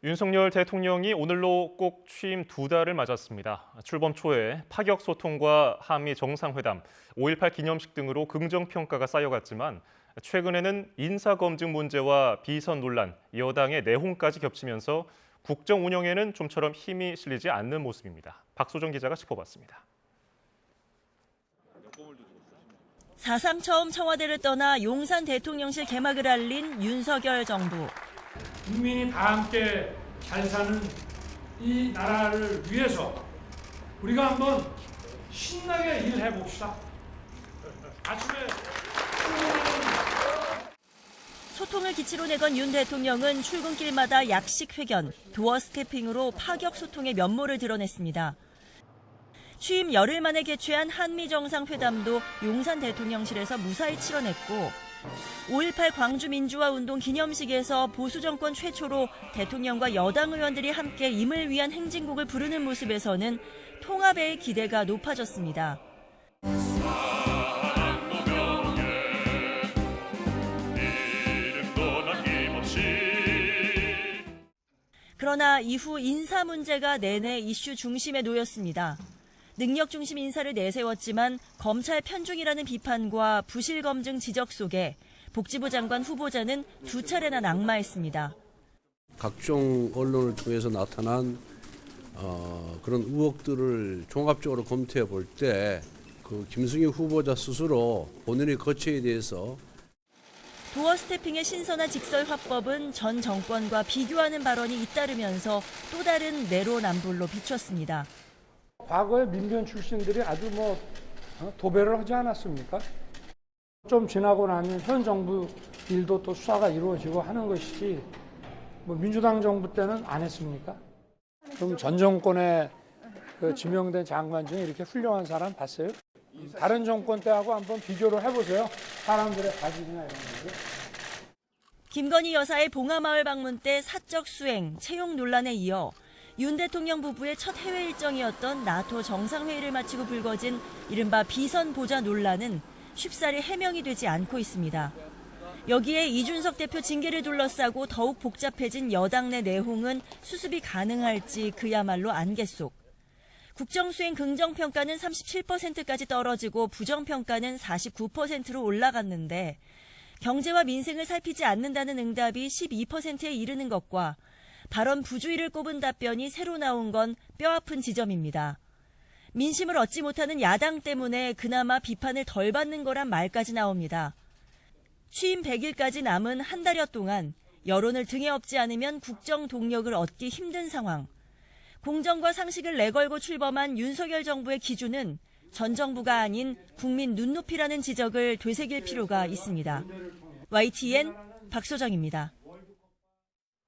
윤석열 대통령이 오늘로 꼭 취임 2달을 맞았습니다. 출범 초에 파격 소통과 한미 정상회담, 5.18 기념식 등으로 긍정평가가 쌓여갔지만 최근에는 인사검증 문제와 비선 논란, 여당의 내홍까지 겹치면서 국정 운영에는 좀처럼 힘이 실리지 않는 모습입니다. 박소정 기자가 짚어봤습니다. 4.3 처음 청와대를 떠나 용산 대통령실 개막을 알린 윤석열 정부. 국민이 다 함께 잘 사는 이 나라를 위해서 우리가 한번 신나게 일해 봅시다. 아침에 소통을 기치로 내건 윤 대통령은 출근길마다 약식 회견, 도어 스태핑으로 파격 소통의 면모를 드러냈습니다. 취임 열흘 만에 개최한 한미 정상회담도 용산 대통령실에서 무사히 치러냈고 5.18 광주민주화운동 기념식에서 보수 정권 최초로 대통령과 여당 의원들이 함께 임을 위한 행진곡을 부르는 모습에서는 통합의 기대가 높아졌습니다. 그러나 이후 인사 문제가 내내 이슈 중심에 놓였습니다. 능력 중심 인사를 내세웠지만 검찰 편중이라는 비판과 부실 검증 지적 속에 복지부 장관 후보자는 2차례나 낙마했습니다. 각종 언론을 통해서 나타난 그런 의혹들을 종합적으로 검토해 볼 때 그 김승희 후보자 스스로 본인의 거취에 대해서 도어 스태핑의 신선한 직설 화법은 전 정권과 비교하는 발언이 잇따르면서 또 다른 내로남불로 비췄습니다. 과거의 민변 출신들이 아주 도배를 하지 않았습니까? 좀 지나고 나면 현 정부 일도 또 수사가 이루어지고 하는 것이지 민주당 정부 때는 안 했습니까? 그럼 전 정권에 지명된 장관 중에 이렇게 훌륭한 사람 봤어요? 다른 정권 때하고 한번 비교를 해보세요. 사람들의 가족이나 이런 거죠. 김건희 여사의 봉하마을 방문 때 사적 수행, 채용 논란에 이어 윤 대통령 부부의 첫 해외 일정이었던 나토 정상회의를 마치고 불거진 이른바 비선 보좌 논란은 쉽사리 해명이 되지 않고 있습니다. 여기에 이준석 대표 징계를 둘러싸고 더욱 복잡해진 여당 내 내홍은 수습이 가능할지 그야말로 안개 속. 국정수행 긍정평가는 37%까지 떨어지고 부정평가는 49%로 올라갔는데 경제와 민생을 살피지 않는다는 응답이 12%에 이르는 것과 발언 부주의를 꼽은 답변이 새로 나온 건 뼈아픈 지점입니다. 민심을 얻지 못하는 야당 때문에 그나마 비판을 덜 받는 거란 말까지 나옵니다. 취임 100일까지 남은 한 달여 동안 여론을 등에 업지 않으면 국정 동력을 얻기 힘든 상황. 공정과 상식을 내걸고 출범한 윤석열 정부의 기준은 전 정부가 아닌 국민 눈높이라는 지적을 되새길 필요가 있습니다. YTN 박소정입니다.